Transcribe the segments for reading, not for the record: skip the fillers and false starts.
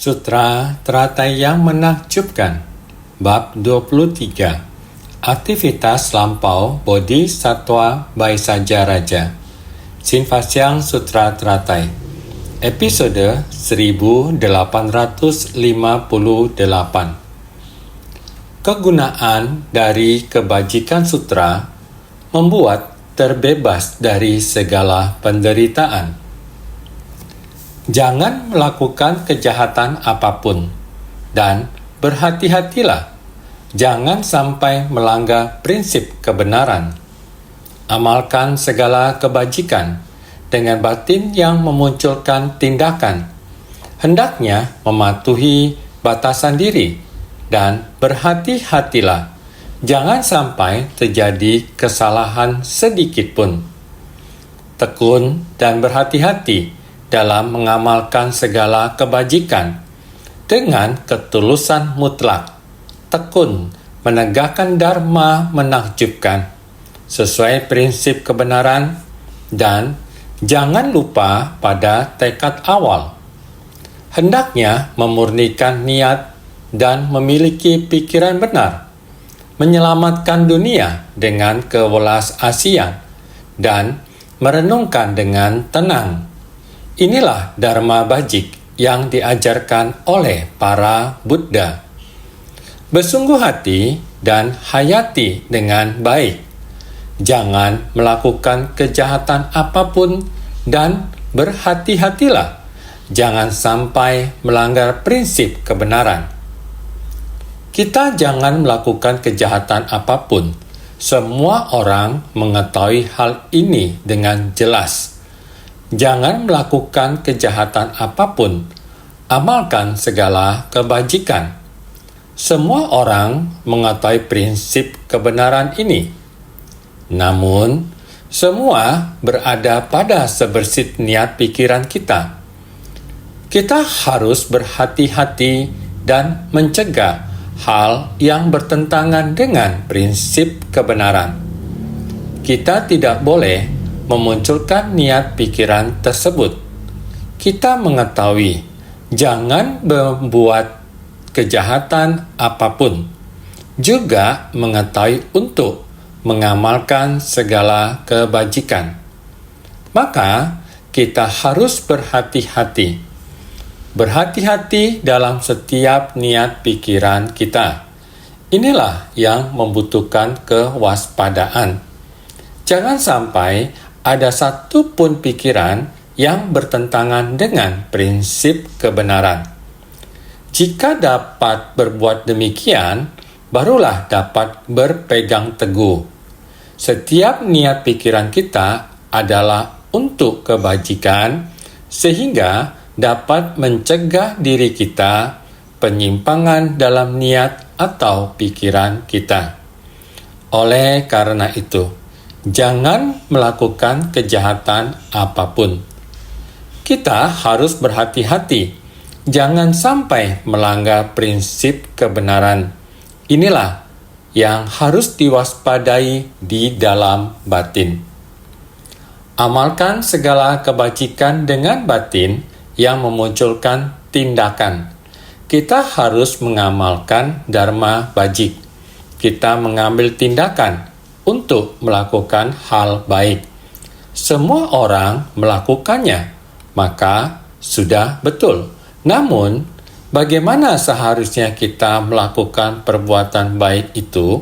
Sutra Teratai yang Menakjubkan Bab 23 Aktivitas Lampau Bodhisattva Baisaja Raja Sinfasyang Sutra Teratai Episode 1858. Kegunaan dari kebajikan sutra membuat terbebas dari segala penderitaan. Jangan melakukan kejahatan apapun, dan berhati-hatilah, jangan sampai melanggar prinsip kebenaran. Amalkan segala kebajikan dengan batin yang memunculkan tindakan, hendaknya mematuhi batasan diri, dan berhati-hatilah, jangan sampai terjadi kesalahan sedikit pun. Tekun dan berhati-hati dalam mengamalkan segala kebajikan dengan ketulusan mutlak, tekun menegakkan dharma menakjubkan sesuai prinsip kebenaran, dan jangan lupa pada tekad awal. Hendaknya memurnikan niat dan memiliki pikiran benar, menyelamatkan dunia dengan kewelas asian, dan merenungkan dengan tenang. Inilah Dharma Bajik yang diajarkan oleh para Buddha. Bersungguh hati dan hayati dengan baik. Jangan melakukan kejahatan apapun dan berhati-hatilah. Jangan sampai melanggar prinsip kebenaran. Kita jangan melakukan kejahatan apapun. Semua orang mengetahui hal ini dengan jelas. Jangan melakukan kejahatan apapun, amalkan segala kebajikan. Semua orang mengetahui prinsip kebenaran ini. Namun, semua berada pada sebersih niat pikiran kita. Kita harus berhati-hati dan mencegah hal yang bertentangan dengan prinsip kebenaran. Kita tidak boleh memunculkan niat pikiran tersebut. Kita mengetahui jangan membuat kejahatan apapun, juga mengetahui untuk mengamalkan segala kebajikan. Maka kita harus berhati-hati. Berhati-hati dalam setiap niat pikiran kita. Inilah yang membutuhkan kewaspadaan. Jangan sampai ada satu pun pikiran yang bertentangan dengan prinsip kebenaran. Jika dapat berbuat demikian, barulah dapat berpegang teguh. Setiap niat pikiran kita adalah untuk kebajikan, sehingga dapat mencegah diri kita penyimpangan dalam niat atau pikiran kita. Oleh karena itu, jangan melakukan kejahatan apapun. Kita harus berhati-hati, jangan sampai melanggar prinsip kebenaran. Inilah yang harus diwaspadai di dalam batin. Amalkan segala kebajikan dengan batin yang memunculkan tindakan. Kita harus mengamalkan Dharma Bajik. Kita mengambil tindakan untuk melakukan hal baik. Semua orang melakukannya, maka sudah betul. Namun, bagaimana seharusnya kita melakukan perbuatan baik itu?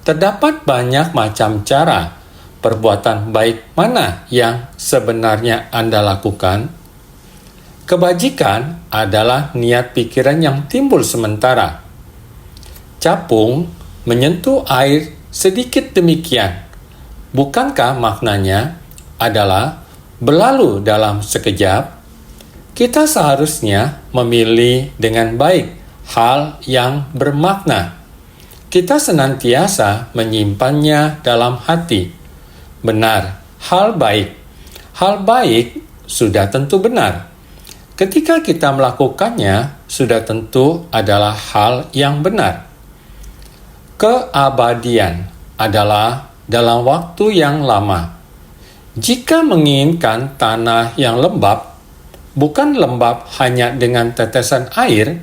Terdapat banyak macam cara. Perbuatan baik mana yang sebenarnya Anda lakukan? Kebajikan adalah niat pikiran yang timbul sementara. Capung menyentuh air sedikit demikian. Bukankah maknanya adalah berlalu dalam sekejap? Kita seharusnya memilih dengan baik hal yang bermakna. Kita senantiasa menyimpannya dalam hati. Benar, hal baik. Hal baik sudah tentu benar. Ketika kita melakukannya, sudah tentu adalah hal yang benar. Keabadian adalah dalam waktu yang lama. Jika menginginkan tanah yang lembab, bukan lembab hanya dengan tetesan air,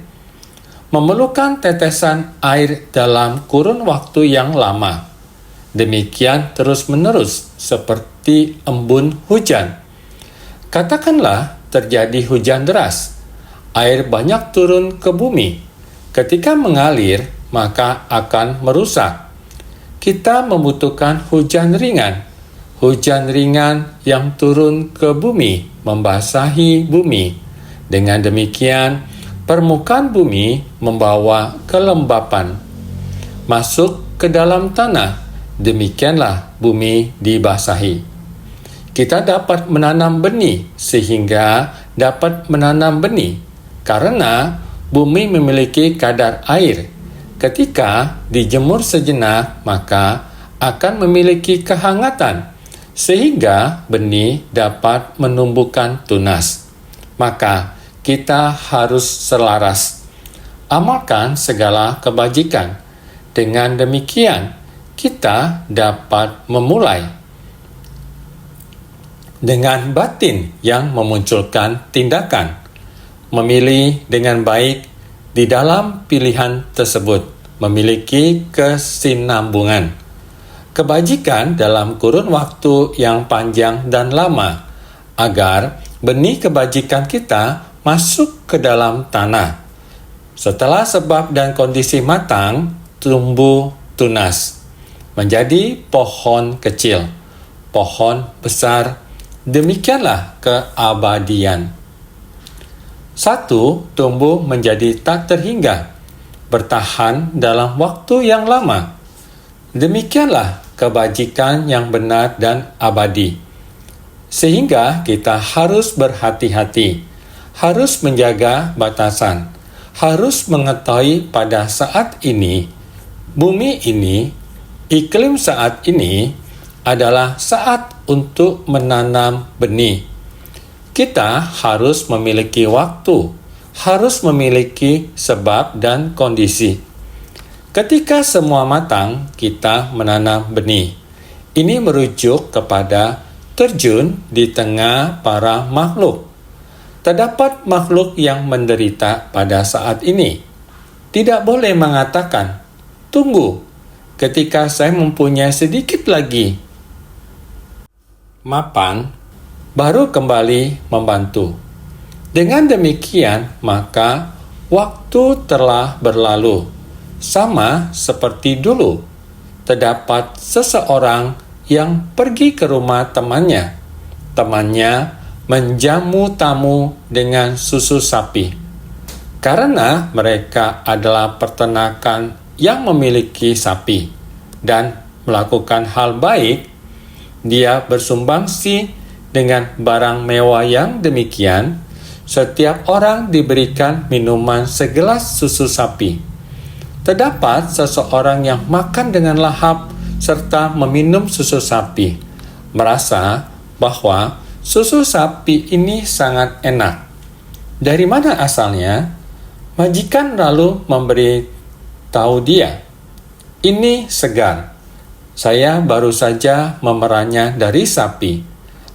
memerlukan tetesan air dalam kurun waktu yang lama. Demikian terus-menerus seperti embun hujan. Katakanlah terjadi hujan deras, air banyak turun ke bumi. Ketika mengalir, maka akan merusak. Kita membutuhkan hujan ringan yang turun ke bumi, membasahi bumi. Dengan demikian, permukaan bumi membawa kelembapan masuk ke dalam tanah. Demikianlah bumi dibasahi. Kita dapat menanam benih sehingga dapat menanam benih karena bumi memiliki kadar air. Ketika dijemur sejenak, maka akan memiliki kehangatan sehingga benih dapat menumbuhkan tunas. Maka kita harus selaras. Amalkan segala kebajikan. Dengan demikian, kita dapat memulai dengan batin yang memunculkan tindakan, memilih dengan baik di dalam pilihan tersebut, memiliki kesinambungan, kebajikan dalam kurun waktu yang panjang dan lama, agar benih kebajikan kita masuk ke dalam tanah. Setelah sebab dan kondisi matang, tumbuh tunas, menjadi pohon kecil, pohon besar. Demikianlah keabadian. 1. Tumbuh menjadi tak terhingga, bertahan dalam waktu yang lama. Demikianlah kebajikan yang benar dan abadi. Sehingga kita harus berhati-hati, harus menjaga batasan, harus mengetahui pada saat ini, bumi ini, iklim saat ini adalah saat untuk menanam benih. Kita harus memiliki waktu, harus memiliki sebab dan kondisi. Ketika semua matang, kita menanam benih. Ini merujuk kepada terjun di tengah para makhluk. Terdapat makhluk yang menderita pada saat ini. Tidak boleh mengatakan, "Tunggu, ketika saya mempunyai sedikit lagi mapan, baru kembali membantu." Dengan demikian, maka waktu telah berlalu. Sama seperti dulu, terdapat seseorang yang pergi ke rumah temannya. Temannya menjamu tamu dengan susu sapi. Karena mereka adalah peternakan yang memiliki sapi dan melakukan hal baik, dia bersumbangsi dengan barang mewah yang demikian. Setiap orang diberikan minuman segelas susu sapi. Terdapat seseorang yang makan dengan lahap serta meminum susu sapi, merasa bahwa susu sapi ini sangat enak. Dari mana asalnya? Majikan lalu memberi tahu dia, "Ini segar. Saya baru saja memerahnya dari sapi.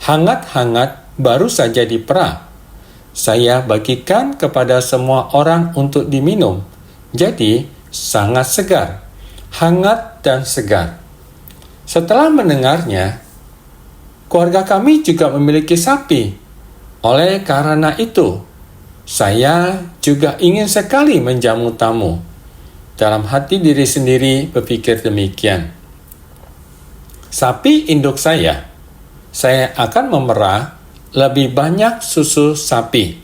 Hangat-hangat baru saja diperah. Saya bagikan kepada semua orang untuk diminum. Jadi, sangat segar, hangat dan segar." Setelah mendengarnya, "Keluarga kami juga memiliki sapi. Oleh karena itu, saya juga ingin sekali menjamu tamu." Dalam hati diri sendiri berpikir demikian, "Sapi induk saya akan memerah lebih banyak susu sapi.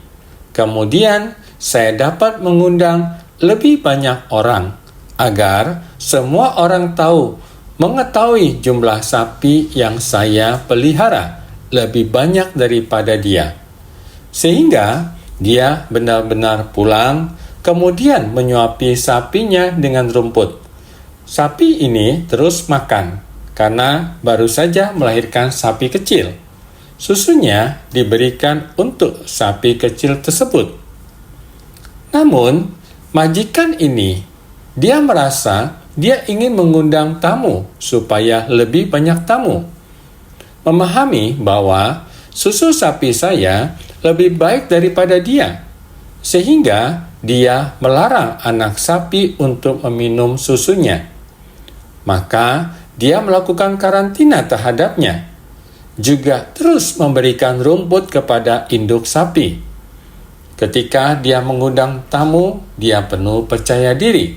Kemudian saya dapat mengundang lebih banyak orang, agar semua orang mengetahui jumlah sapi yang saya pelihara lebih banyak daripada dia. Sehingga dia benar-benar pulang, kemudian menyuapi sapinya dengan rumput. Sapi ini terus makan, karena baru saja melahirkan sapi kecil. Susunya diberikan untuk sapi kecil tersebut. Namun, majikan ini, dia merasa dia ingin mengundang tamu supaya lebih banyak tamu. Memahami bahwa susu sapi saya lebih baik daripada dia, sehingga dia melarang anak sapi untuk meminum susunya. Maka dia melakukan karantina terhadapnya, juga terus memberikan rumput kepada induk sapi. Ketika dia mengundang tamu, dia penuh percaya diri.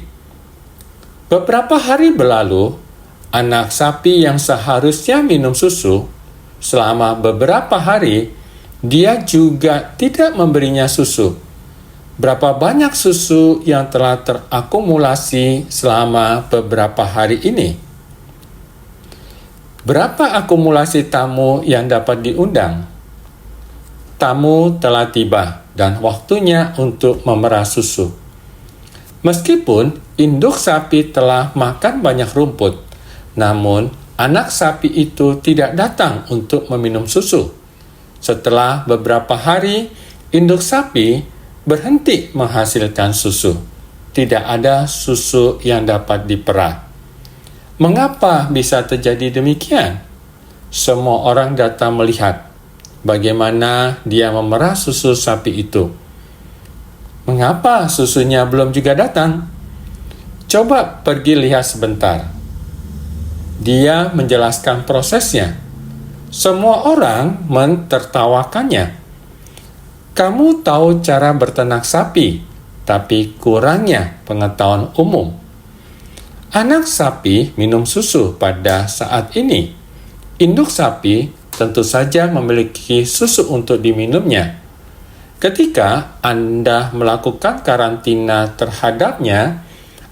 Beberapa hari berlalu, anak sapi yang seharusnya minum susu, selama beberapa hari, dia juga tidak memberinya susu. Berapa banyak susu yang telah terakumulasi selama beberapa hari ini? Berapa akumulasi tamu yang dapat diundang? Tamu telah tiba dan waktunya untuk memerah susu. Meskipun induk sapi telah makan banyak rumput, namun anak sapi itu tidak datang untuk meminum susu. Setelah beberapa hari, induk sapi berhenti menghasilkan susu. Tidak ada susu yang dapat diperah. Mengapa bisa terjadi demikian? Semua orang datang melihat bagaimana dia memerah susu sapi itu. Mengapa susunya belum juga datang? Coba pergi lihat sebentar. Dia menjelaskan prosesnya. Semua orang mentertawakannya. Kamu tahu cara berternak sapi, tapi kurangnya pengetahuan umum. Anak sapi minum susu pada saat ini. Induk sapi tentu saja memiliki susu untuk diminumnya. Ketika Anda melakukan karantina terhadapnya,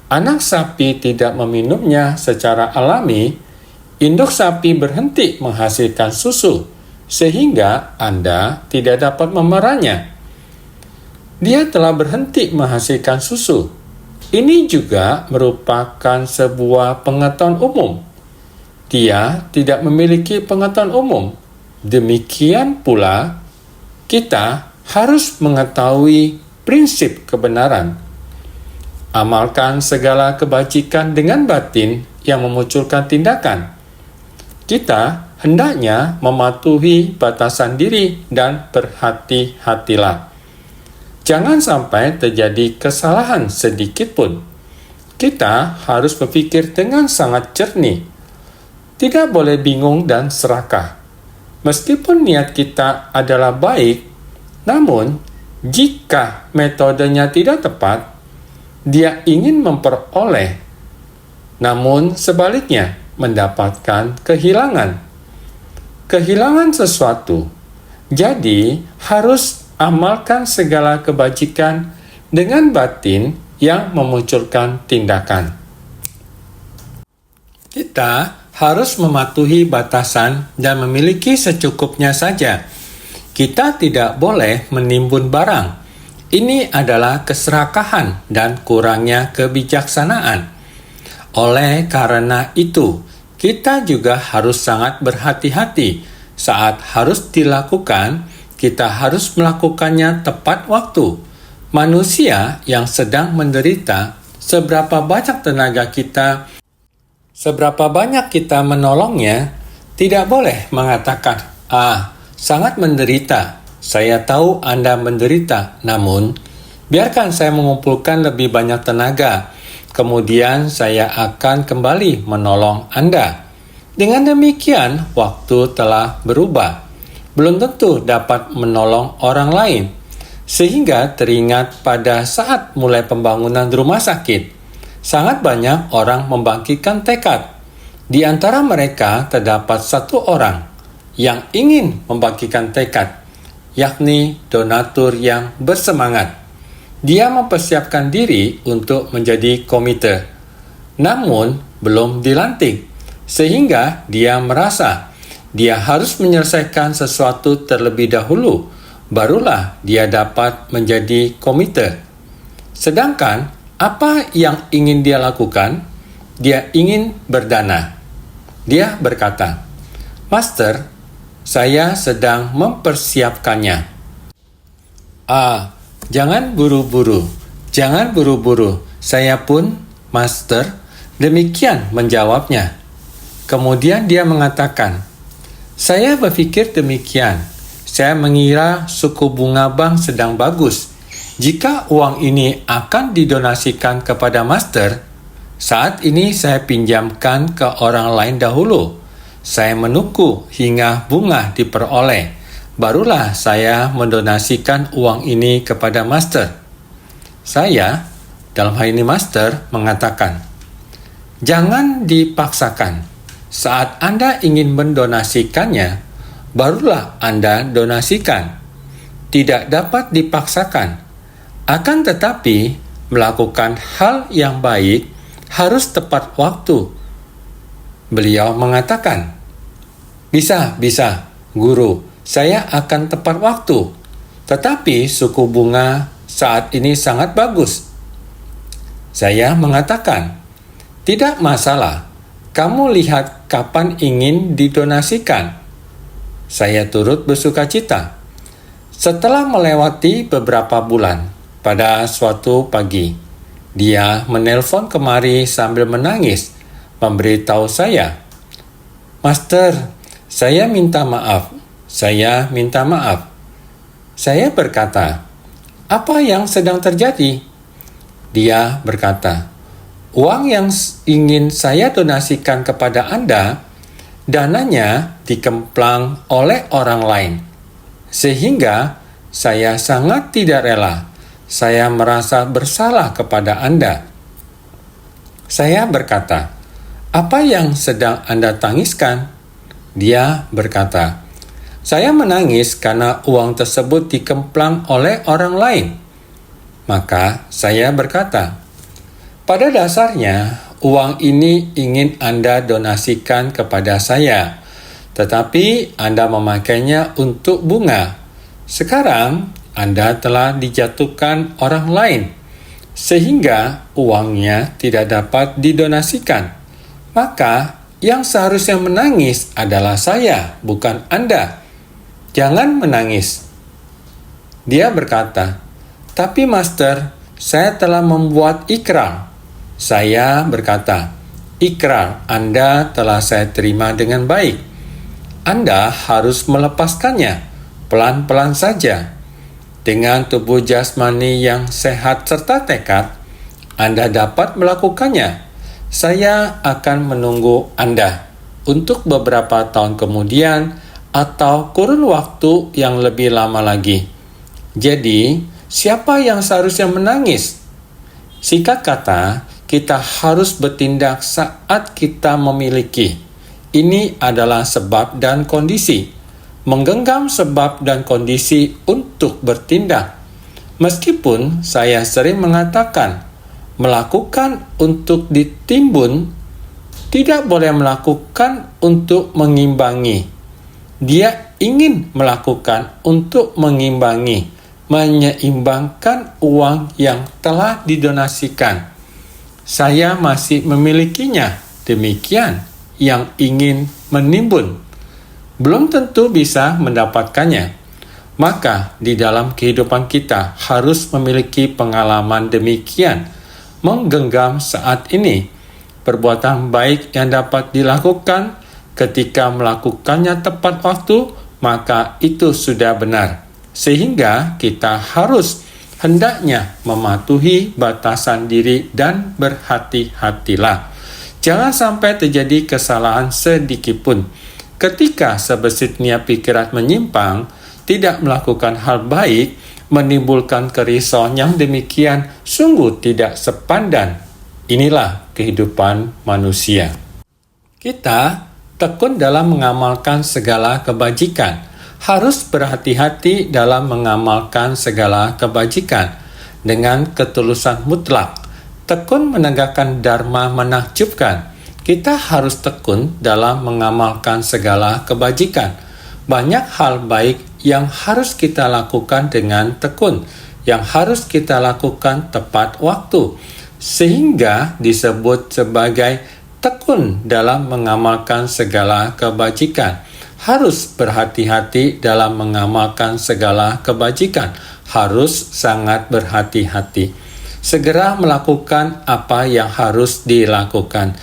anak sapi tidak meminumnya secara alami, induk sapi berhenti menghasilkan susu, sehingga Anda tidak dapat memerahnya. Dia telah berhenti menghasilkan susu. Ini juga merupakan sebuah pengetahuan umum. Dia tidak memiliki pengetahuan umum. Demikian pula, kita harus mengetahui prinsip kebenaran. Amalkan segala kebajikan dengan batin yang memunculkan tindakan. Kita hendaknya mematuhi batasan diri dan berhati-hatilah. Jangan sampai terjadi kesalahan sedikit pun. Kita harus berpikir dengan sangat jernih. Tidak boleh bingung dan serakah. Meskipun niat kita adalah baik, namun jika metodenya tidak tepat, dia ingin memperoleh, namun sebaliknya mendapatkan kehilangan sesuatu. Jadi harus amalkan segala kebajikan dengan batin yang memunculkan tindakan. Kita harus mematuhi batasan dan memiliki secukupnya saja. Kita tidak boleh menimbun barang. Ini adalah keserakahan dan kurangnya kebijaksanaan. Oleh karena itu, kita juga harus sangat berhati-hati. Saat harus dilakukan, kita harus melakukannya tepat waktu. Manusia yang sedang menderita, seberapa banyak kita menolongnya, tidak boleh mengatakan, sangat menderita. Saya tahu Anda menderita, namun biarkan saya mengumpulkan lebih banyak tenaga. Kemudian saya akan kembali menolong Anda. Dengan demikian, waktu telah berubah. Belum tentu dapat menolong orang lain. Sehingga teringat pada saat mulai pembangunan rumah sakit, sangat banyak orang membangkitkan tekad. Di antara mereka terdapat satu orang yang ingin membangkitkan tekad, yakni donatur yang bersemangat. Dia mempersiapkan diri untuk menjadi komite, namun belum dilantik, sehingga dia merasa dia harus menyelesaikan sesuatu terlebih dahulu, barulah dia dapat menjadi komite. Sedangkan apa yang ingin dia lakukan? Dia ingin berdana. Dia berkata, "Master, saya sedang mempersiapkannya." Jangan buru-buru. Saya pun, Master, demikian menjawabnya. Kemudian dia mengatakan, "Saya berpikir demikian. saya mengira suku bunga bank sedang bagus. Jika uang ini akan didonasikan kepada master, saat ini saya pinjamkan ke orang lain dahulu. Saya menunggu hingga bunga diperoleh. Barulah saya mendonasikan uang ini kepada master. Saya, dalam hal ini master, mengatakan, jangan dipaksakan. Saat Anda ingin mendonasikannya, barulah Anda donasikan. Tidak dapat dipaksakan. Akan tetapi, melakukan hal yang baik harus tepat waktu. Beliau mengatakan, Bisa, guru. Saya akan tepat waktu. Tetapi suku bunga saat ini sangat bagus. Saya mengatakan, tidak masalah. Kamu lihat kapan ingin didonasikan. Saya turut bersukacita. Setelah melewati beberapa bulan, pada suatu pagi, dia menelpon kemari sambil menangis, memberitahu saya, Master, saya minta maaf. Saya berkata, apa yang sedang terjadi? Dia berkata, uang yang ingin saya donasikan kepada Anda, dananya dikemplang oleh orang lain. Sehingga saya sangat tidak rela. Saya merasa bersalah kepada Anda. Saya berkata, apa yang sedang Anda tangiskan? Dia berkata, saya menangis karena uang tersebut dikemplang oleh orang lain. Maka saya berkata, pada dasarnya uang ini ingin Anda donasikan kepada saya, tetapi Anda memakainya untuk bunga. Sekarang Anda telah dijatuhkan orang lain, sehingga uangnya tidak dapat didonasikan. Maka yang seharusnya menangis adalah saya, bukan Anda. Jangan menangis. Dia berkata, tapi Master, saya telah membuat ikrar. Saya berkata, ikrar Anda telah saya terima dengan baik. Anda harus melepaskannya pelan-pelan saja. Dengan tubuh jasmani yang sehat serta tekad, Anda dapat melakukannya. Saya akan menunggu Anda untuk beberapa tahun kemudian atau kurun waktu yang lebih lama lagi. Jadi, siapa yang seharusnya menangis? Singkat kata, kita harus bertindak saat kita memiliki. Ini adalah sebab dan kondisi. Menggenggam sebab dan kondisi untuk bertindak. Meskipun saya sering mengatakan, melakukan untuk ditimbun, tidak boleh melakukan untuk mengimbangi. Dia ingin melakukan untuk mengimbangi, menyeimbangkan uang yang telah didonasikan. Saya masih memilikinya, demikian yang ingin menimbun. Belum tentu bisa mendapatkannya. Maka di dalam kehidupan kita harus memiliki pengalaman demikian, menggenggam saat ini. Perbuatan baik yang dapat dilakukan ketika melakukannya tepat waktu, maka itu sudah benar. Sehingga kita harus hendaknya mematuhi batasan diri dan berhati-hatilah. Jangan sampai terjadi kesalahan sedikit pun. Ketika sebesit niat pikiran menyimpang, tidak melakukan hal baik, menimbulkan kerisauan yang demikian sungguh tidak sepadan. Inilah kehidupan manusia. Kita tekun dalam mengamalkan segala kebajikan. Harus berhati-hati dalam mengamalkan segala kebajikan dengan ketulusan mutlak. Tekun menegakkan dharma menakjubkan. Kita harus tekun dalam mengamalkan segala kebajikan. Banyak hal baik yang harus kita lakukan dengan tekun, yang harus kita lakukan tepat waktu, sehingga disebut sebagai tekun dalam mengamalkan segala kebajikan. Harus berhati-hati dalam mengamalkan segala kebajikan. Harus sangat berhati-hati. Segera melakukan apa yang harus dilakukan.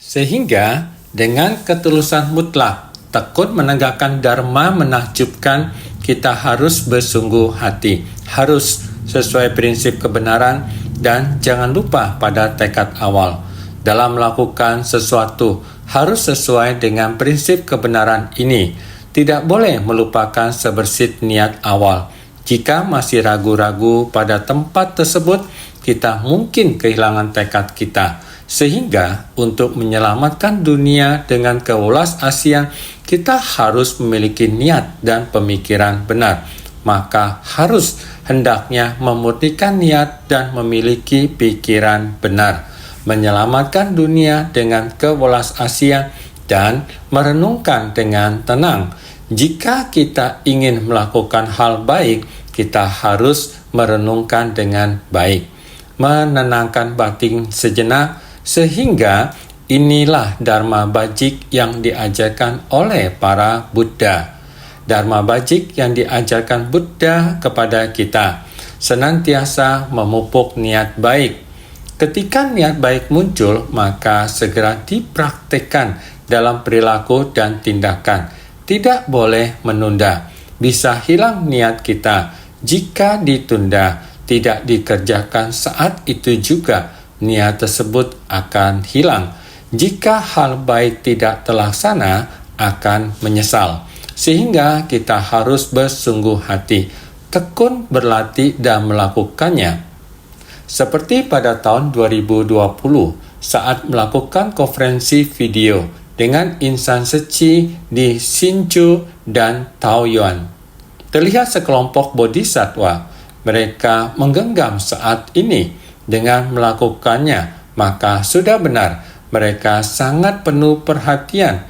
Sehingga dengan ketulusan mutlak tekun menegakkan dharma menakjubkan, kita harus bersungguh hati, harus sesuai prinsip kebenaran, dan jangan lupa pada tekad awal. Dalam melakukan sesuatu, harus sesuai dengan prinsip kebenaran ini. Tidak boleh melupakan sebersih niat awal. Jika masih ragu-ragu pada tempat tersebut, kita mungkin kehilangan tekad kita. Sehingga untuk menyelamatkan dunia dengan kewelas-asian, kita harus memiliki niat dan pemikiran benar. Maka harus hendaknya memurnikan niat dan memiliki pikiran benar. Menyelamatkan dunia dengan kewelas-asian dan merenungkan dengan tenang. Jika kita ingin melakukan hal baik, kita harus merenungkan dengan baik. Menenangkan batin sejenak, sehingga inilah Dharma Bajik yang diajarkan oleh para Buddha. Dharma Bajik yang diajarkan Buddha kepada kita senantiasa memupuk niat baik. Ketika niat baik muncul, maka segera dipraktikkan dalam perilaku dan tindakan. Tidak boleh menunda. Bisa hilang niat kita jika ditunda, tidak dikerjakan saat itu juga niat tersebut akan hilang. Jika hal baik tidak terlaksana, akan menyesal. Sehingga kita harus bersungguh hati, tekun berlatih dan melakukannya. Seperti pada tahun 2020, saat melakukan konferensi video dengan insan suci di Hsinchu dan Taoyuan. Terlihat sekelompok bodhisattva. Mereka menggenggam saat ini dengan melakukannya, maka sudah benar mereka sangat penuh perhatian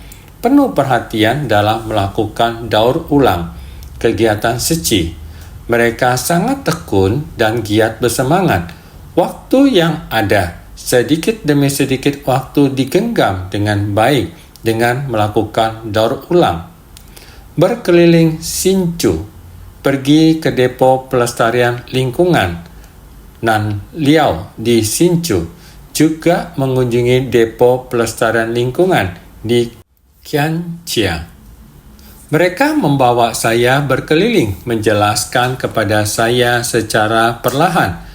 dalam melakukan daur ulang kegiatan suci. Mereka sangat tekun dan giat bersemangat. Waktu yang ada, sedikit demi sedikit waktu digenggam dengan baik dengan melakukan daur ulang. Berkeliling Hsinchu, pergi ke depo pelestarian lingkungan Nan Liao di Hsinchu, juga mengunjungi depo pelestarian lingkungan di Qianxia. Mereka membawa saya berkeliling menjelaskan kepada saya secara perlahan.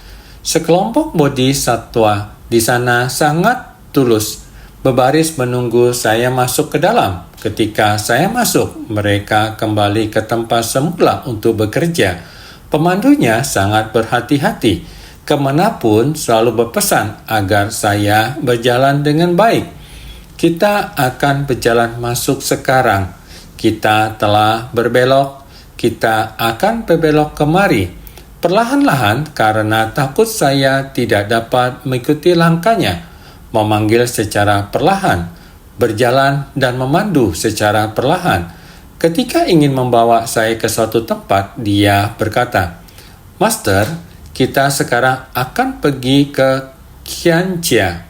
Sekelompok bodhisattva di sana sangat tulus, berbaris menunggu saya masuk ke dalam. Ketika saya masuk, mereka kembali ke tempat semula untuk bekerja. Pemandunya sangat berhati-hati. Kemanapun selalu berpesan agar saya berjalan dengan baik. Kita akan berjalan masuk sekarang. Kita telah berbelok. Kita akan berbelok kemari. Perlahan-lahan karena takut saya tidak dapat mengikuti langkahnya. Memanggil secara perlahan. Berjalan dan memandu secara perlahan. Ketika ingin membawa saya ke suatu tempat, dia berkata, "Master, kita sekarang akan pergi ke Qianxia.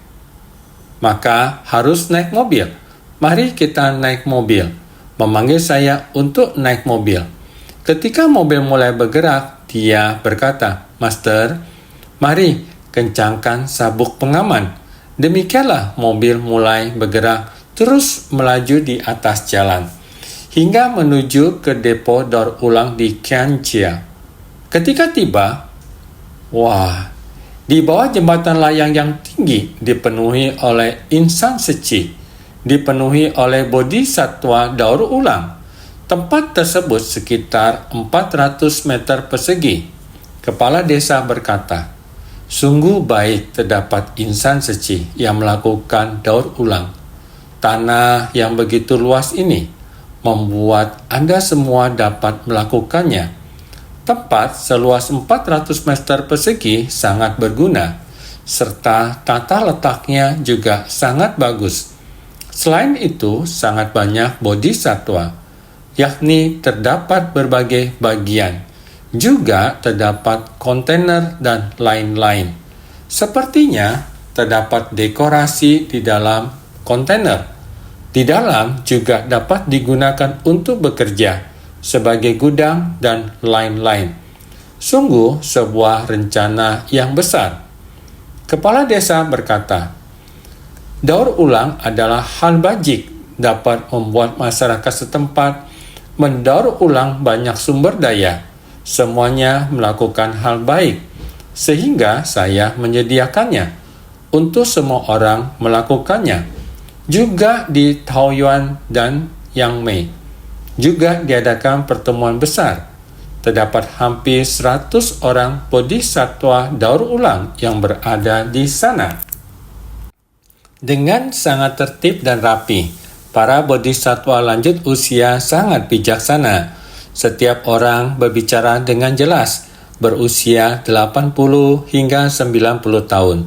Maka harus naik mobil. Mari kita naik mobil." Memanggil saya untuk naik mobil. Ketika mobil mulai bergerak, dia berkata, "Master, mari kencangkan sabuk pengaman." Demikianlah mobil mulai bergerak terus melaju di atas jalan hingga menuju ke depo daur ulang di Qianxia. Ketika tiba, wah, di bawah jembatan layang yang tinggi dipenuhi oleh insan suci, dipenuhi oleh bodhisattva daur ulang. Tempat tersebut sekitar 400 meter persegi. Kepala desa berkata, "Sungguh baik terdapat insan suci yang melakukan daur ulang. Tanah yang begitu luas ini membuat Anda semua dapat melakukannya. Tempat seluas 400 meter persegi sangat berguna, serta tata letaknya juga sangat bagus. Selain itu, sangat banyak bodhisattva, yakni terdapat berbagai bagian. Juga terdapat kontainer dan lain-lain. Sepertinya terdapat dekorasi di dalam kontainer. Di dalam juga dapat digunakan untuk bekerja sebagai gudang dan lain-lain. Sungguh sebuah rencana yang besar." Kepala desa berkata, "Daur ulang adalah hal bajik dapat membuat masyarakat setempat mendaur ulang banyak sumber daya. Semuanya melakukan hal baik, sehingga saya menyediakannya untuk semua orang melakukannya. Juga di Taoyuan dan Yangmei juga diadakan pertemuan besar. Terdapat hampir 100 orang bodhisattva daur ulang yang berada di sana. Dengan sangat tertib dan rapi, para bodhisattva lanjut usia sangat bijaksana. Setiap orang berbicara dengan jelas, berusia 80 hingga 90 tahun.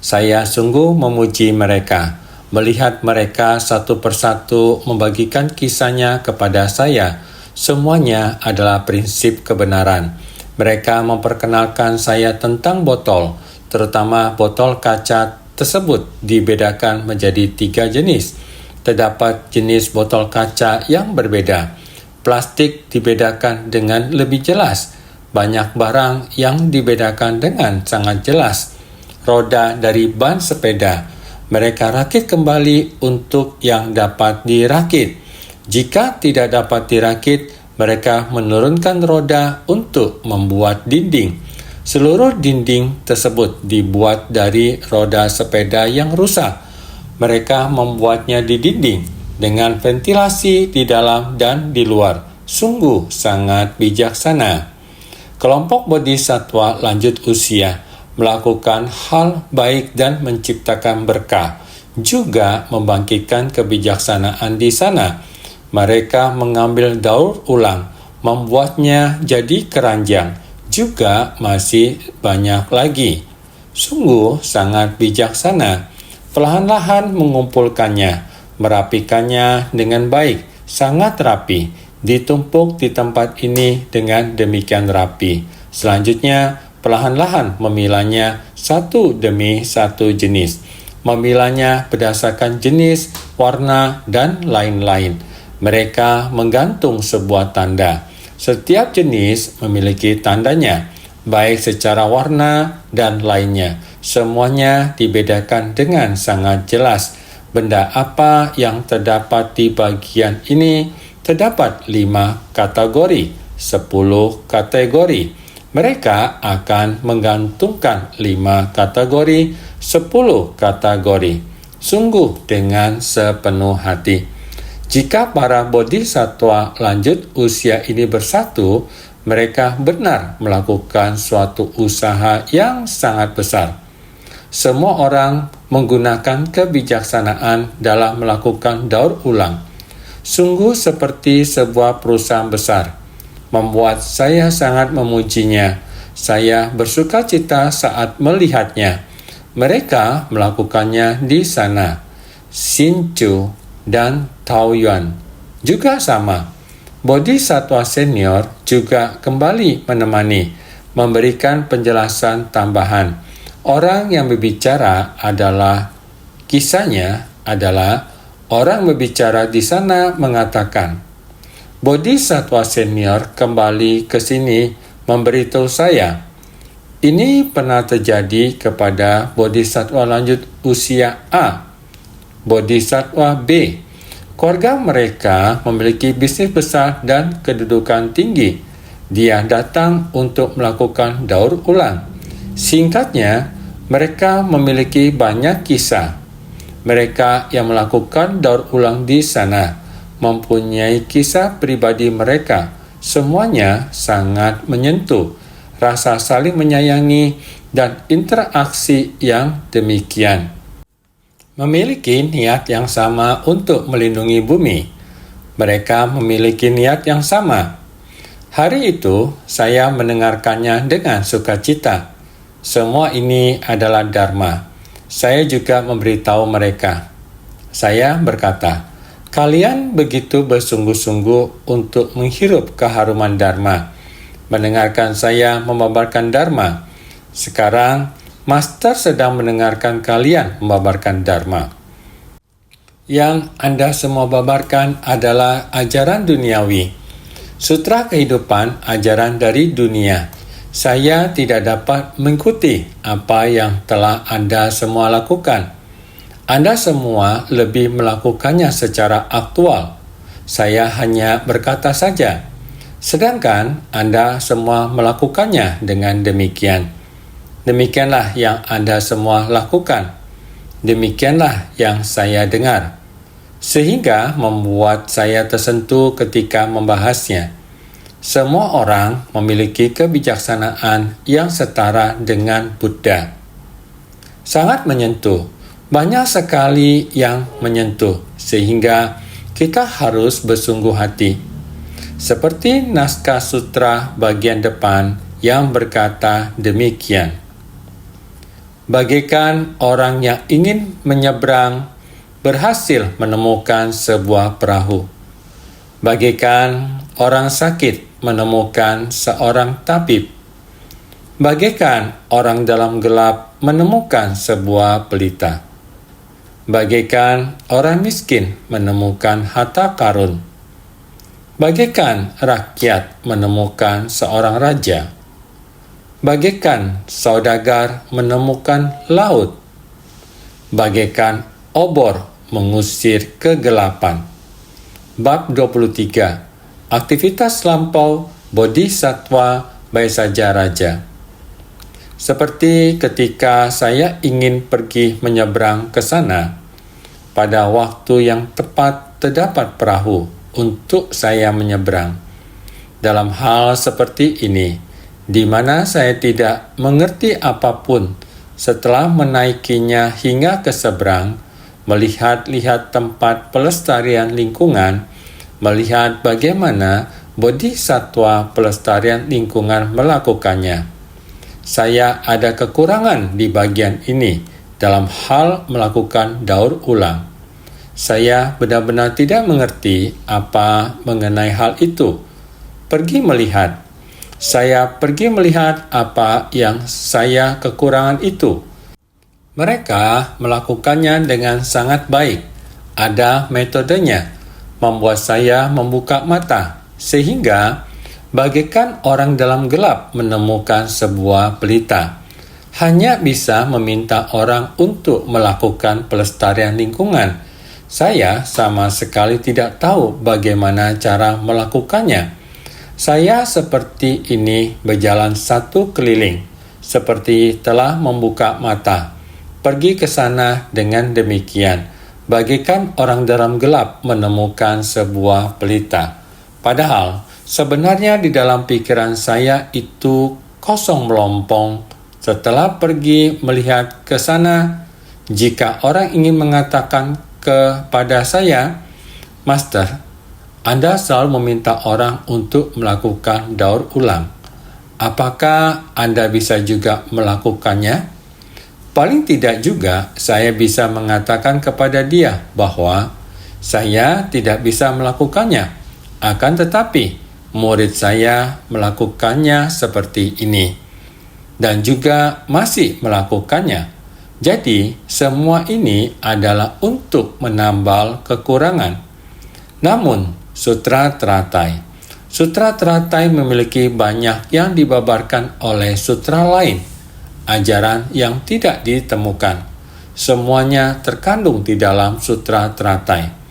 Saya sungguh memuji mereka. Melihat mereka satu persatu membagikan kisahnya kepada saya, semuanya adalah prinsip kebenaran. Mereka memperkenalkan saya tentang botol, terutama botol kaca tersebut dibedakan menjadi 3 jenis. Terdapat jenis botol kaca yang berbeda. Plastik dibedakan dengan lebih jelas. Banyak barang yang dibedakan dengan sangat jelas. Roda dari ban sepeda, mereka rakit kembali untuk yang dapat dirakit. Jika tidak dapat dirakit, mereka menurunkan roda untuk membuat dinding. Seluruh dinding tersebut dibuat dari roda sepeda yang rusak. Mereka membuatnya di dinding dengan ventilasi di dalam dan di luar. Sungguh sangat bijaksana. Kelompok bodhisattva lanjut usia melakukan hal baik dan menciptakan berkah, juga membangkitkan kebijaksanaan di sana. Mereka mengambil daur ulang, membuatnya jadi keranjang, juga masih banyak lagi. Sungguh sangat bijaksana. Perlahan-lahan mengumpulkannya, merapikannya dengan baik, sangat rapi, ditumpuk di tempat ini dengan demikian rapi. Selanjutnya, perlahan-lahan memilahnya satu demi satu jenis. Memilahnya berdasarkan jenis, warna, dan lain-lain. Mereka menggantung sebuah tanda. Setiap jenis memiliki tandanya, baik secara warna dan lainnya. Semuanya dibedakan dengan sangat jelas. Benda apa yang terdapat di bagian ini terdapat 5 kategori, 10 kategori. Mereka akan menggantungkan 5 kategori, 10 kategori. Sungguh dengan sepenuh hati. Jika para bodhisattva lanjut usia ini bersatu, mereka benar melakukan suatu usaha yang sangat besar. Semua orang menggunakan kebijaksanaan dalam melakukan daur ulang. Sungguh seperti sebuah perusahaan besar. Membuat saya sangat memujinya. Saya bersukacita saat melihatnya. Mereka melakukannya di sana. Hsinchu dan Taoyuan juga sama. Bodhisattva senior juga kembali menemani, memberikan penjelasan tambahan. Orang yang berbicara kisahnya adalah orang berbicara di sana mengatakan, Bodhisattva senior kembali ke sini memberitahu saya, ini pernah terjadi kepada Bodhisattva lanjut usia A, Bodhisattva B. Keluarga mereka memiliki bisnis besar dan kedudukan tinggi. Dia datang untuk melakukan daur ulang. Singkatnya, mereka memiliki banyak kisah. Mereka yang melakukan daur ulang di sana mempunyai kisah pribadi mereka. Semuanya sangat menyentuh, rasa saling menyayangi, dan interaksi yang demikian. Memiliki niat yang sama untuk melindungi bumi. Mereka memiliki niat yang sama. Hari itu, saya mendengarkannya dengan sukacita. Semua ini adalah Dharma. Saya juga memberitahu mereka. Saya berkata, kalian begitu bersungguh-sungguh untuk menghirup keharuman Dharma. Mendengarkan saya membabarkan Dharma. Sekarang, Master sedang mendengarkan kalian membabarkan Dharma. Yang Anda semua babarkan adalah ajaran duniawi. Sutra kehidupan ajaran dari dunia. Saya tidak dapat mengikuti apa yang telah Anda semua lakukan. Anda semua lebih melakukannya secara aktual. Saya hanya berkata saja. Sedangkan Anda semua melakukannya dengan demikian. Demikianlah yang Anda semua lakukan. Demikianlah yang saya dengar. Sehingga membuat saya tersentuh ketika membahasnya. Semua orang memiliki kebijaksanaan yang setara dengan Buddha. Sangat menyentuh. Banyak sekali yang menyentuh, sehingga kita harus bersungguh hati. Seperti naskah sutra bagian depan yang berkata demikian. Bagaikan orang yang ingin menyeberang berhasil menemukan sebuah perahu. Bagaikan orang sakit menemukan seorang tabib. Bagaikan orang dalam gelap menemukan sebuah pelita. Bagaikan orang miskin menemukan harta karun. Bagaikan rakyat menemukan seorang raja. Bagaikan saudagar menemukan laut. Bagaikan obor mengusir kegelapan. Bab 23. Aktivitas lampau Bodhisattva Baisaja Raja. Seperti ketika saya ingin pergi menyeberang ke sana, pada waktu yang tepat terdapat perahu untuk saya menyeberang. Dalam hal seperti ini, di mana saya tidak mengerti apapun setelah menaikinya hingga ke seberang, melihat-lihat tempat pelestarian lingkungan, melihat bagaimana Bodhisattva pelestarian lingkungan melakukannya. Saya ada kekurangan di bagian ini dalam hal melakukan daur ulang. Saya benar-benar tidak mengerti apa mengenai hal itu. Saya pergi melihat apa yang saya kekurangan itu. Mereka melakukannya dengan sangat baik. Ada metodenya, membuat saya membuka mata, sehingga bagaikan orang dalam gelap menemukan sebuah pelita. Hanya bisa meminta orang untuk melakukan pelestarian lingkungan. Saya sama sekali tidak tahu bagaimana cara melakukannya. Saya seperti ini berjalan satu keliling, seperti telah membuka mata. Pergi ke sana dengan demikian, bagaikan orang dalam gelap menemukan sebuah pelita. Padahal, sebenarnya di dalam pikiran saya itu kosong melompong. Setelah pergi melihat ke sana, jika orang ingin mengatakan kepada saya, "Master, Anda selalu meminta orang untuk melakukan daur ulang. Apakah Anda bisa juga melakukannya?" Paling tidak juga saya bisa mengatakan kepada dia bahwa saya tidak bisa melakukannya. Akan tetapi, murid saya melakukannya seperti ini, dan juga masih melakukannya. Jadi, semua ini adalah untuk menambal kekurangan. Namun, Sutra Teratai. Sutra Teratai memiliki banyak yang dibabarkan oleh sutra lain, ajaran yang tidak ditemukan. Semuanya terkandung di dalam Sutra Teratai.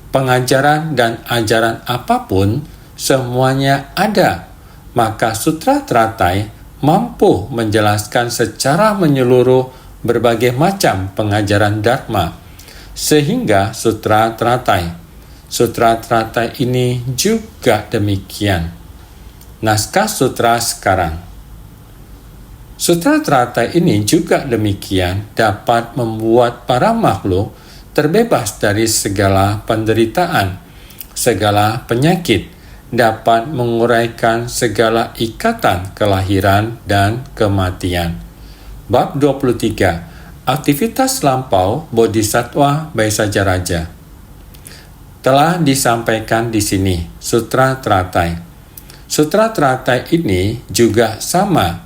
Pengajaran dan ajaran apapun, semuanya ada. Maka Sutra Teratai mampu menjelaskan secara menyeluruh berbagai macam pengajaran Dharma. Sehingga Sutra Teratai ini juga demikian. Naskah sutra sekarang. Sutra Teratai ini juga demikian dapat membuat para makhluk terbebas dari segala penderitaan, segala penyakit, dapat menguraikan segala ikatan kelahiran dan kematian. Bab 23. Aktivitas lampau Bodhisattva Baisaja Raja. Telah disampaikan di sini Sutra Teratai. Sutra Teratai ini juga sama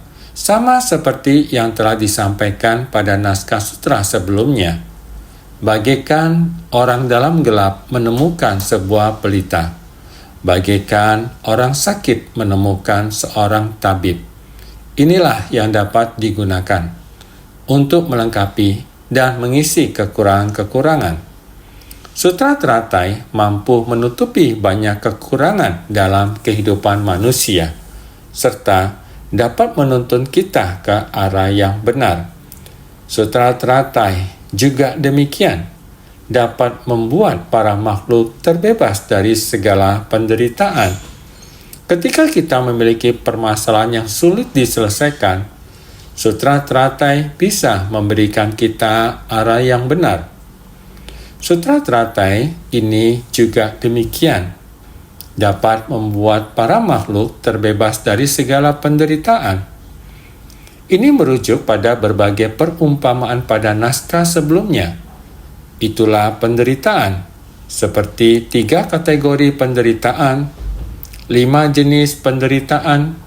seperti yang telah disampaikan pada naskah sutra sebelumnya. Bagaikan orang dalam gelap menemukan sebuah pelita. Bagaikan orang sakit menemukan seorang tabib. Inilah yang dapat digunakan untuk melengkapi dan mengisi kekurangan-kekurangan. Sutra teratai mampu menutupi banyak kekurangan dalam kehidupan manusia, serta dapat menuntun kita ke arah yang benar. Sutra teratai juga demikian, dapat membuat para makhluk terbebas dari segala penderitaan. Ketika kita memiliki permasalahan yang sulit diselesaikan, sutra teratai bisa memberikan kita arah yang benar. Sutra teratai ini juga demikian, dapat membuat para makhluk terbebas dari segala penderitaan. Ini merujuk pada berbagai perumpamaan pada naskah sebelumnya. Itulah penderitaan, seperti 3 kategori penderitaan, 5 jenis penderitaan,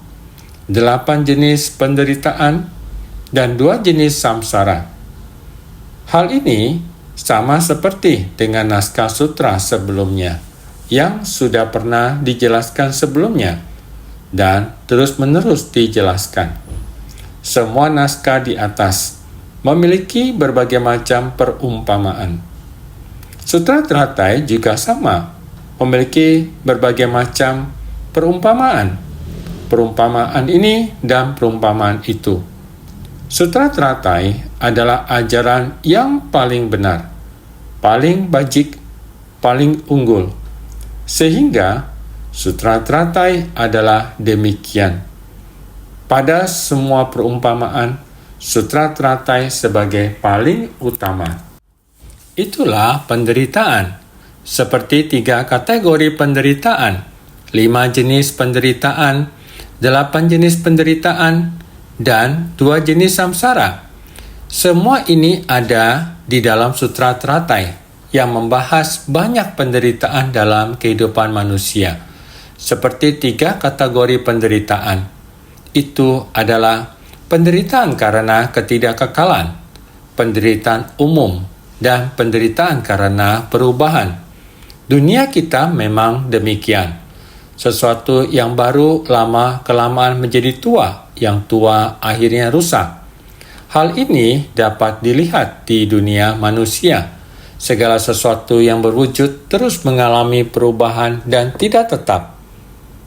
8 jenis penderitaan, dan 2 jenis samsara. Hal ini sama seperti dengan naskah sutra sebelumnya yang sudah pernah dijelaskan sebelumnya dan terus-menerus dijelaskan. Semua naskah di atas memiliki berbagai macam perumpamaan. Sutra teratai juga sama, memiliki berbagai macam perumpamaan. Perumpamaan ini dan perumpamaan itu. Sutra teratai adalah ajaran yang paling benar, paling bajik, paling unggul. Sehingga sutra teratai adalah demikian. Pada semua perumpamaan, sutra teratai sebagai paling utama. Itulah penderitaan, seperti 3 kategori penderitaan, 5 jenis penderitaan, 8 jenis penderitaan, dan 2 jenis samsara. Semua ini ada di dalam sutra teratai yang membahas banyak penderitaan dalam kehidupan manusia. Seperti 3 kategori penderitaan. Itu adalah penderitaan karena ketidakkekalan, penderitaan umum, dan penderitaan karena perubahan. Dunia kita memang demikian. Sesuatu yang baru lama-kelamaan menjadi tua, yang tua akhirnya rusak. Hal ini dapat dilihat di dunia manusia. Segala sesuatu yang berwujud terus mengalami perubahan dan tidak tetap.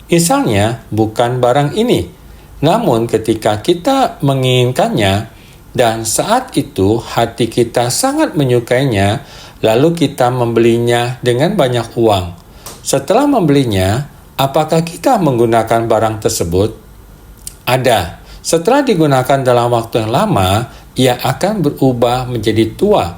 Misalnya, bukan barang ini, namun ketika kita menginginkannya dan saat itu hati kita sangat menyukainya, lalu kita membelinya dengan banyak uang. Setelah membelinya, apakah kita menggunakan barang tersebut? Ada. Setelah digunakan dalam waktu yang lama, ia akan berubah menjadi tua.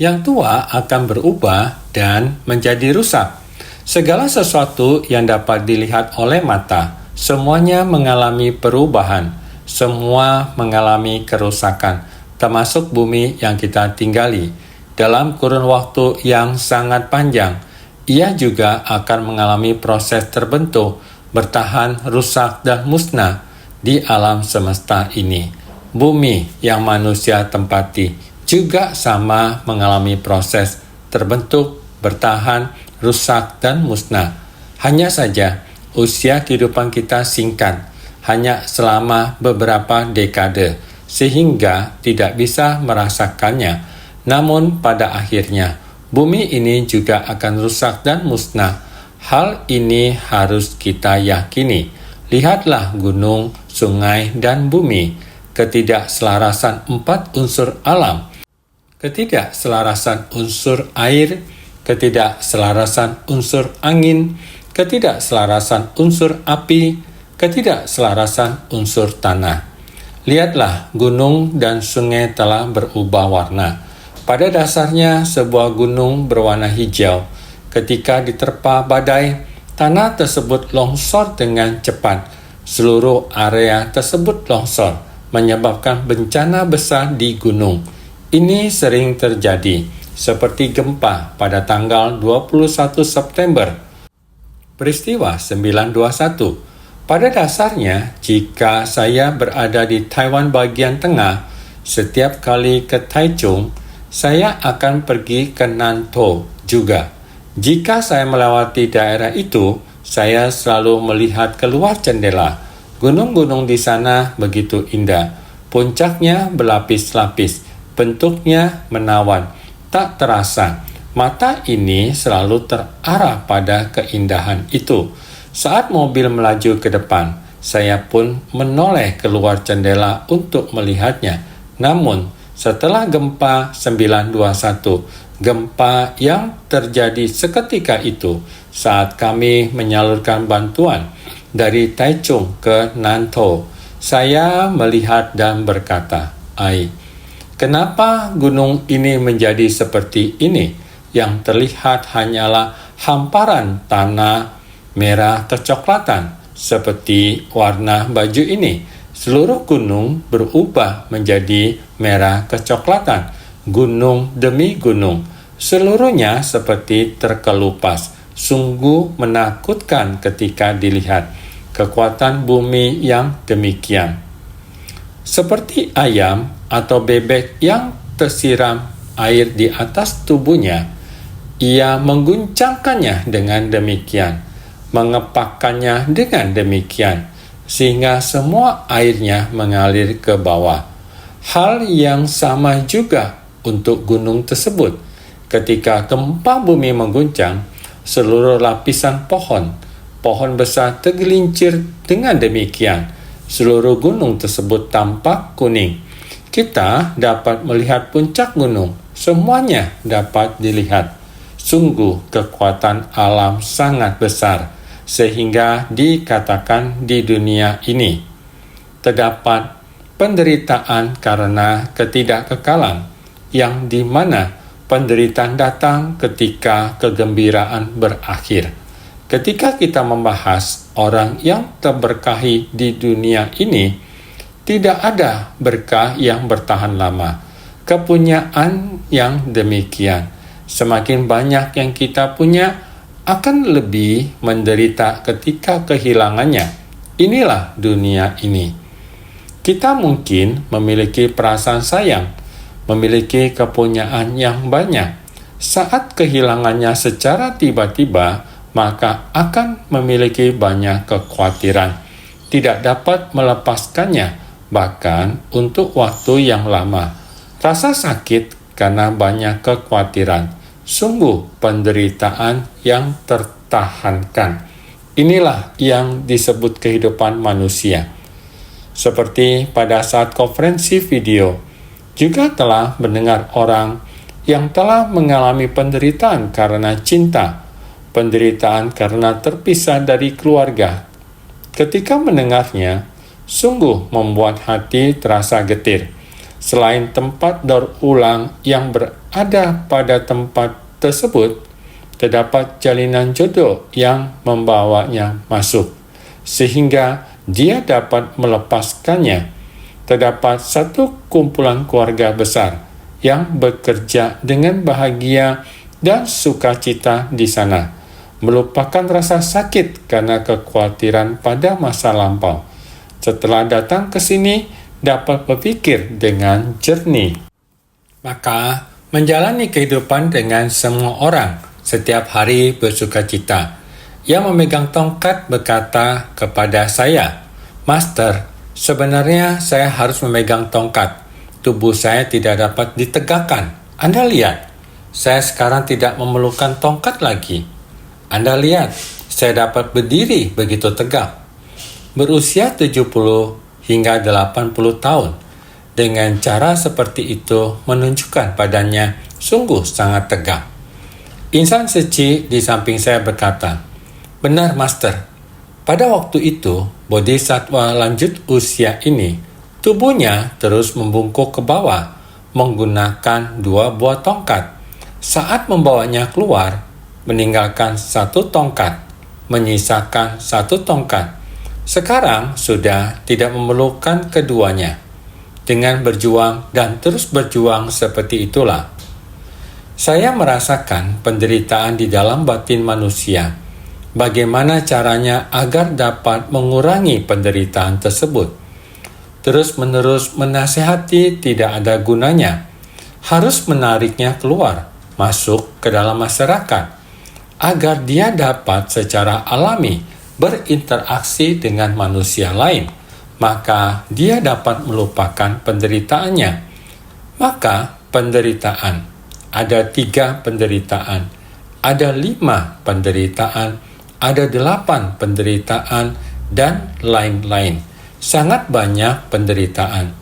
Yang tua akan berubah dan menjadi rusak. Segala sesuatu yang dapat dilihat oleh mata, semuanya mengalami perubahan. Semua mengalami kerusakan, termasuk bumi yang kita tinggali. Dalam kurun waktu yang sangat panjang, ia juga akan mengalami proses terbentuk, bertahan, rusak, dan musnah di alam semesta ini. Bumi yang manusia tempati juga sama mengalami proses terbentuk, bertahan, rusak, dan musnah. Hanya saja, usia kehidupan kita singkat, hanya selama beberapa dekade, sehingga tidak bisa merasakannya. Namun pada akhirnya, bumi ini juga akan rusak dan musnah. Hal ini harus kita yakini. Lihatlah gunung, sungai, dan bumi. Ketidakselarasan 4 unsur alam. Ketidakselarasan unsur air, ketidakselarasan unsur angin, ketidakselarasan unsur api, ketidakselarasan unsur tanah. Lihatlah, gunung dan sungai telah berubah warna. Pada dasarnya, sebuah gunung berwarna hijau. Ketika diterpa badai, tanah tersebut longsor dengan cepat. Seluruh area tersebut longsor, menyebabkan bencana besar di gunung. Ini sering terjadi, seperti gempa pada tanggal 21 September. Peristiwa 921. Pada dasarnya, jika saya berada di Taiwan bagian tengah, setiap kali ke Taichung, saya akan pergi ke Nantou juga. Jika saya melewati daerah itu, saya selalu melihat keluar jendela. Gunung-gunung di sana begitu indah. Puncaknya berlapis-lapis. Bentuknya menawan, tak terasa. Mata ini selalu terarah pada keindahan itu. Saat mobil melaju ke depan, saya pun menoleh keluar jendela untuk melihatnya. Namun, setelah gempa 921, gempa yang terjadi seketika itu saat kami menyalurkan bantuan dari Taichung ke Nantou, saya melihat dan berkata, "Ai, kenapa gunung ini menjadi seperti ini? Yang terlihat hanyalah hamparan tanah merah kecoklatan seperti warna baju ini. Seluruh gunung berubah menjadi merah kecoklatan, gunung demi gunung. Seluruhnya seperti terkelupas. Sungguh menakutkan ketika dilihat kekuatan bumi yang demikian. Seperti ayam atau bebek yang tersiram air di atas tubuhnya, ia mengguncangkannya dengan demikian, mengepakkannya dengan demikian, sehingga semua airnya mengalir ke bawah. Hal yang sama juga untuk gunung tersebut. Ketika gempa bumi mengguncang, seluruh lapisan pohon besar tergelincir dengan demikian. Seluruh gunung tersebut tampak kuning. Kita dapat melihat puncak gunung. Semuanya dapat dilihat. Sungguh kekuatan alam sangat besar, sehingga dikatakan di dunia ini terdapat penderitaan karena ketidakkekalan, yang di mana penderitaan datang ketika kegembiraan berakhir. Ketika kita membahas orang yang terberkahi di dunia ini, tidak ada berkah yang bertahan lama. Kepunyaan yang demikian, semakin banyak yang kita punya, akan lebih menderita ketika kehilangannya. Inilah dunia ini. Kita mungkin memiliki perasaan sayang, memiliki kepunyaan yang banyak. Saat kehilangannya secara tiba-tiba, maka akan memiliki banyak kekhawatiran, tidak dapat melepaskannya, bahkan untuk waktu yang lama. Rasa sakit karena banyak kekhawatiran, sungguh penderitaan yang tertahankan. Inilah yang disebut kehidupan manusia. Seperti pada saat konferensi video, juga telah mendengar orang yang telah mengalami penderitaan karena cinta, penderitaan karena terpisah dari keluarga. Ketika mendengarnya, sungguh membuat hati terasa getir. Selain tempat daur ulang yang berada pada tempat tersebut, terdapat jalinan jodoh yang membawanya masuk, sehingga dia dapat melepaskannya. Terdapat satu kumpulan keluarga besar yang bekerja dengan bahagia dan sukacita di sana, melupakan rasa sakit karena kekhawatiran pada masa lampau. Setelah datang ke sini, dapat berpikir dengan jernih. Maka, menjalani kehidupan dengan semua orang, setiap hari bersukacita. Yang memegang tongkat berkata kepada saya, "Master, sebenarnya saya harus memegang tongkat. Tubuh saya tidak dapat ditegakkan. Anda lihat, saya sekarang tidak memerlukan tongkat lagi. Anda lihat, saya dapat berdiri begitu tegak." Berusia 70 hingga 80 tahun, dengan cara seperti itu menunjukkan badannya sungguh sangat tegak. Insan suci di samping saya berkata, "Benar, Master. Pada waktu itu, bodhisattva lanjut usia ini, tubuhnya terus membungkuk ke bawah menggunakan 2 buah tongkat. Saat membawanya keluar, meninggalkan 1 tongkat, menyisakan 1 tongkat. Sekarang sudah tidak memerlukan keduanya. Dengan berjuang dan terus berjuang seperti itulah, saya merasakan penderitaan di dalam batin manusia. Bagaimana caranya agar dapat mengurangi penderitaan tersebut? Terus-menerus menasihati tidak ada gunanya. Harus menariknya keluar, masuk ke dalam masyarakat, agar dia dapat secara alami berinteraksi dengan manusia lain, maka dia dapat melupakan penderitaannya. maka penderitaan. Ada 3 penderitaan, ada 5 penderitaan, ada 8 penderitaan, dan lain-lain. Sangat banyak penderitaan.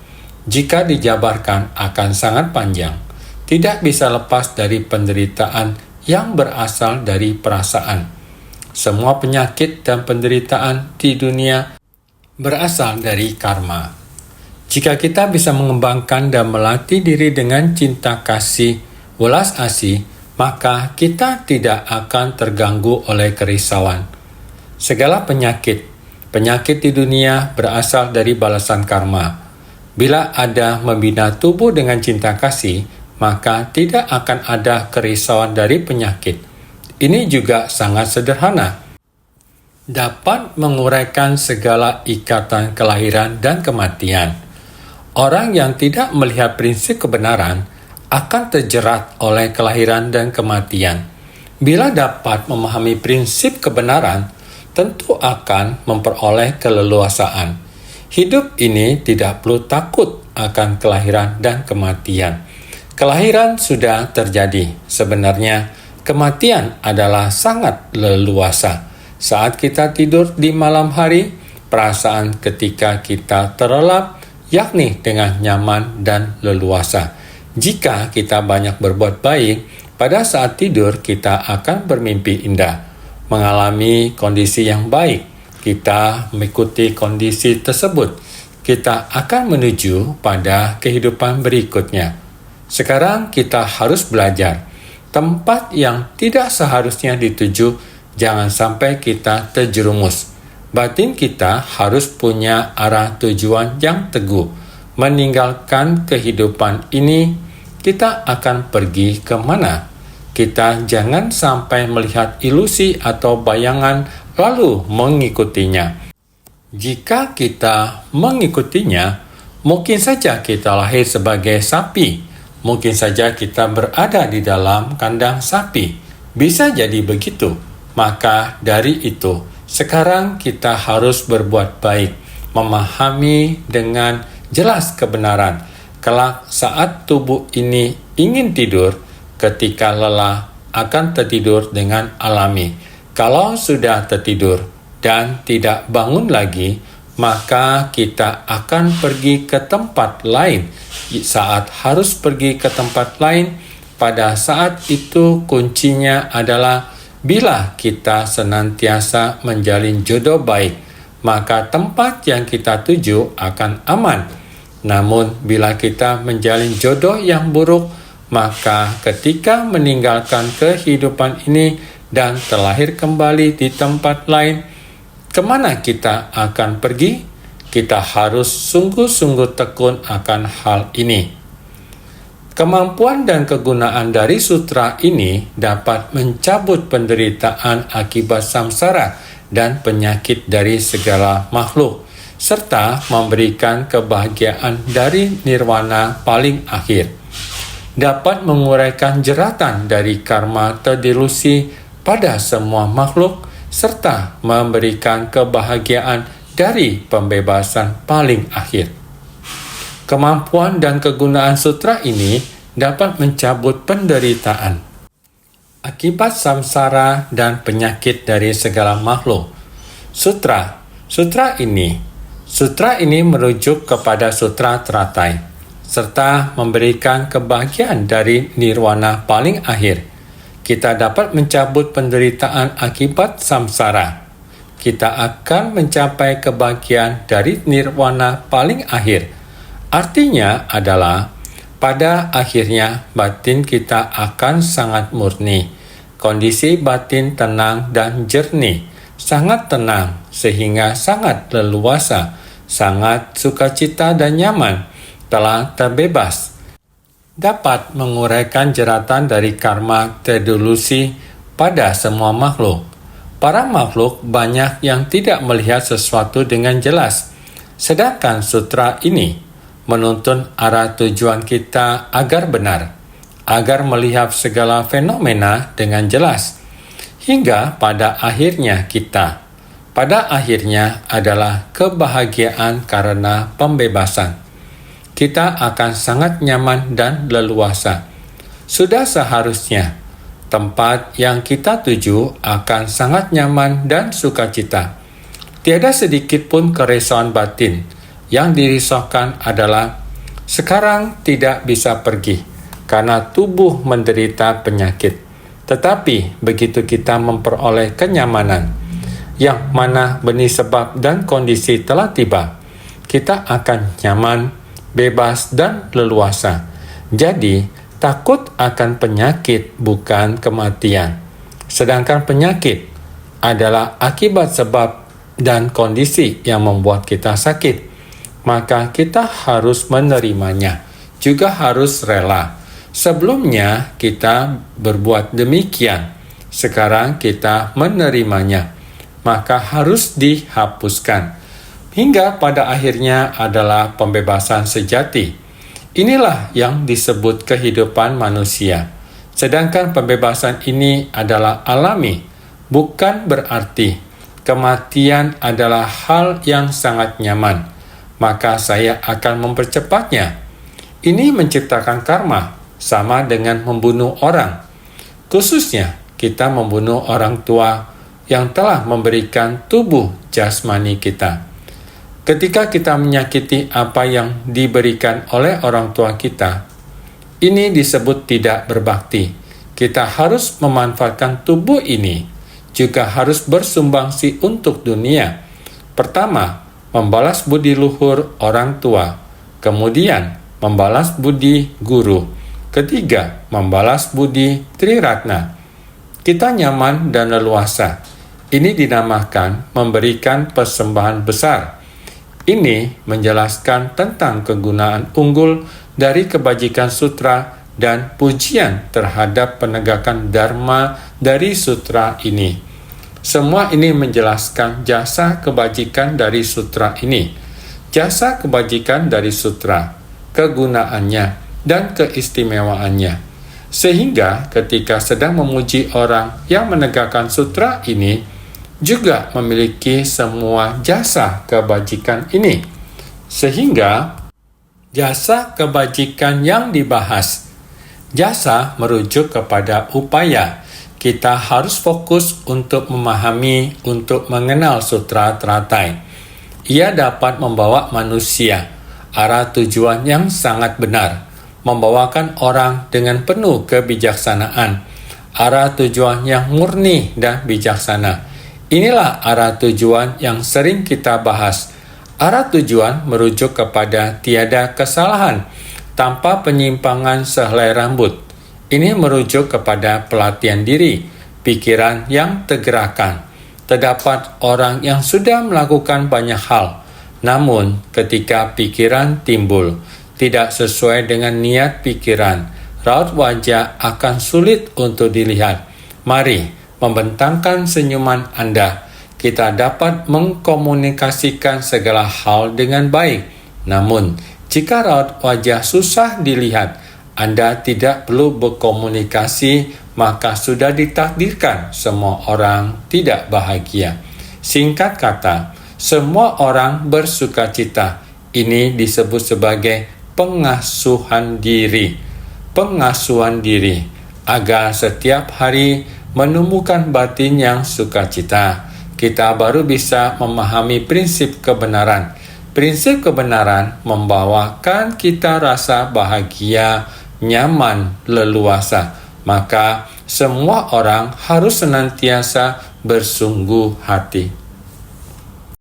Jika dijabarkan akan sangat panjang. Tidak bisa lepas dari penderitaan yang berasal dari perasaan. Semua penyakit dan penderitaan di dunia berasal dari karma. Jika kita bisa mengembangkan dan melatih diri dengan cinta kasih, welas asih, maka kita tidak akan terganggu oleh kerisauan. Segala penyakit di dunia berasal dari balasan karma. Bila ada membina tubuh dengan cinta kasih, maka tidak akan ada kerisauan dari penyakit. Ini juga sangat sederhana. Dapat menguraikan segala ikatan kelahiran dan kematian. Orang yang tidak melihat prinsip kebenaran akan terjerat oleh kelahiran dan kematian. Bila dapat memahami prinsip kebenaran, tentu akan memperoleh keleluasaan. Hidup ini tidak perlu takut akan kelahiran dan kematian. Kelahiran sudah terjadi. Sebenarnya, kematian adalah sangat leluasa. Saat kita tidur di malam hari, perasaan ketika kita terlelap, yakni dengan nyaman dan leluasa. Jika kita banyak berbuat baik, pada saat tidur kita akan bermimpi indah, mengalami kondisi yang baik. Kita mengikuti kondisi tersebut, kita akan menuju pada kehidupan berikutnya. Sekarang kita harus belajar. Tempat yang tidak seharusnya dituju, jangan sampai kita terjerumus. Batin kita harus punya arah tujuan yang teguh. Meninggalkan kehidupan ini, kita akan pergi ke mana? Kita jangan sampai melihat ilusi atau bayangan lalu mengikutinya. Jika kita mengikutinya, mungkin saja kita lahir sebagai sapi. Mungkin saja kita berada di dalam kandang sapi. Bisa jadi begitu. Maka dari itu, sekarang kita harus berbuat baik, memahami dengan jelas kebenaran. Kelak saat tubuh ini ingin tidur, ketika lelah akan tertidur dengan alami. Kalau sudah tertidur dan tidak bangun lagi, maka kita akan pergi ke tempat lain. Saat harus pergi ke tempat lain, pada saat itu kuncinya adalah bila kita senantiasa menjalin jodoh baik, maka tempat yang kita tuju akan aman. Namun, bila kita menjalin jodoh yang buruk, maka ketika meninggalkan kehidupan ini dan terlahir kembali di tempat lain, kemana kita akan pergi? Kita harus sungguh-sungguh tekun akan hal ini. Kemampuan dan kegunaan dari sutra ini dapat mencabut penderitaan akibat samsara dan penyakit dari segala makhluk, serta memberikan kebahagiaan dari nirwana paling akhir. Dapat menguraikan jeratan dari karma terdelusi pada semua makhluk, serta memberikan kebahagiaan dari pembebasan paling akhir. Kemampuan dan kegunaan sutra ini dapat mencabut penderitaan akibat samsara dan penyakit dari segala makhluk. Sutra ini merujuk kepada Sutra Teratai, serta memberikan kebahagiaan dari nirwana paling akhir. Kita dapat mencabut penderitaan akibat samsara. Kita akan mencapai kebahagiaan dari nirwana paling akhir. Artinya adalah, pada akhirnya batin kita akan sangat murni. Kondisi batin tenang dan jernih, sangat tenang sehingga sangat leluasa, sangat sukacita dan nyaman, telah terbebas. Dapat menguraikan jeratan dari karma terdelusi pada semua makhluk. Para makhluk banyak yang tidak melihat sesuatu dengan jelas, sedangkan sutra ini menuntun arah tujuan kita agar benar, agar melihat segala fenomena dengan jelas, hingga pada akhirnya adalah kebahagiaan karena pembebasan. kita akan sangat nyaman dan leluasa. Sudah seharusnya tempat yang kita tuju akan sangat nyaman dan sukacita. Tiada sedikit pun kerisauan batin. Yang dirisaukan adalah sekarang tidak bisa pergi karena tubuh menderita penyakit. Tetapi begitu kita memperoleh kenyamanan, yang mana benih sebab dan kondisi telah tiba, kita akan nyaman, bebas, dan leluasa. Jadi, takut akan penyakit bukan kematian. Sedangkan penyakit adalah akibat sebab dan kondisi yang membuat kita sakit. Maka kita harus menerimanya, juga harus rela. Sebelumnya kita berbuat demikian, sekarang kita menerimanya, maka harus dihapuskan. Hingga pada akhirnya adalah pembebasan sejati. Inilah yang disebut kehidupan manusia. Sedangkan pembebasan ini adalah alami, bukan berarti kematian adalah hal yang sangat nyaman. Maka saya akan mempercepatnya. Ini menciptakan karma, sama dengan membunuh orang. Khususnya, kita membunuh orang tua yang telah memberikan tubuh jasmani kita. Ketika kita menyakiti apa yang diberikan oleh orang tua kita, ini disebut tidak berbakti. Kita harus memanfaatkan tubuh ini, juga harus bersumbangsi untuk dunia. Pertama, membalas budi luhur orang tua. Kemudian, membalas budi guru. Ketiga, membalas budi Triratna. Kita nyaman dan leluasa. Ini dinamakan memberikan persembahan besar. Ini menjelaskan tentang kegunaan unggul dari kebajikan sutra dan pujian terhadap penegakan dharma dari sutra ini. Semua ini menjelaskan jasa kebajikan dari sutra ini, jasa kebajikan dari sutra, kegunaannya, dan keistimewaannya. Sehingga ketika sedang memuji orang yang menegakkan sutra ini, juga memiliki semua jasa kebajikan ini. Sehingga jasa kebajikan yang dibahas, jasa merujuk kepada upaya. Kita harus fokus untuk memahami, untuk mengenal sutra teratai. Ia dapat membawa manusia arah tujuan yang sangat benar, membawakan orang dengan penuh kebijaksanaan, arah tujuan yang murni dan bijaksana. Inilah arah tujuan yang sering kita bahas. Arah tujuan merujuk kepada tiada kesalahan, tanpa penyimpangan sehelai rambut. Ini merujuk kepada pelatihan diri, pikiran yang tergerakkan. Terdapat orang yang sudah melakukan banyak hal, namun ketika pikiran timbul, tidak sesuai dengan niat pikiran, raut wajah akan sulit untuk dilihat. Mari membentangkan senyuman Anda. Kita dapat mengkomunikasikan segala hal dengan baik. Namun, jika raut wajah susah dilihat, Anda tidak perlu berkomunikasi, maka sudah ditakdirkan semua orang tidak bahagia. Singkat kata, semua orang bersukacita. Ini disebut sebagai pengasuhan diri. Pengasuhan diri, agar setiap hari menumbuhkan batin yang sukacita. Kita baru bisa memahami prinsip kebenaran. Prinsip kebenaran membawakan kita rasa bahagia, nyaman, leluasa. Maka semua orang harus senantiasa bersungguh hati.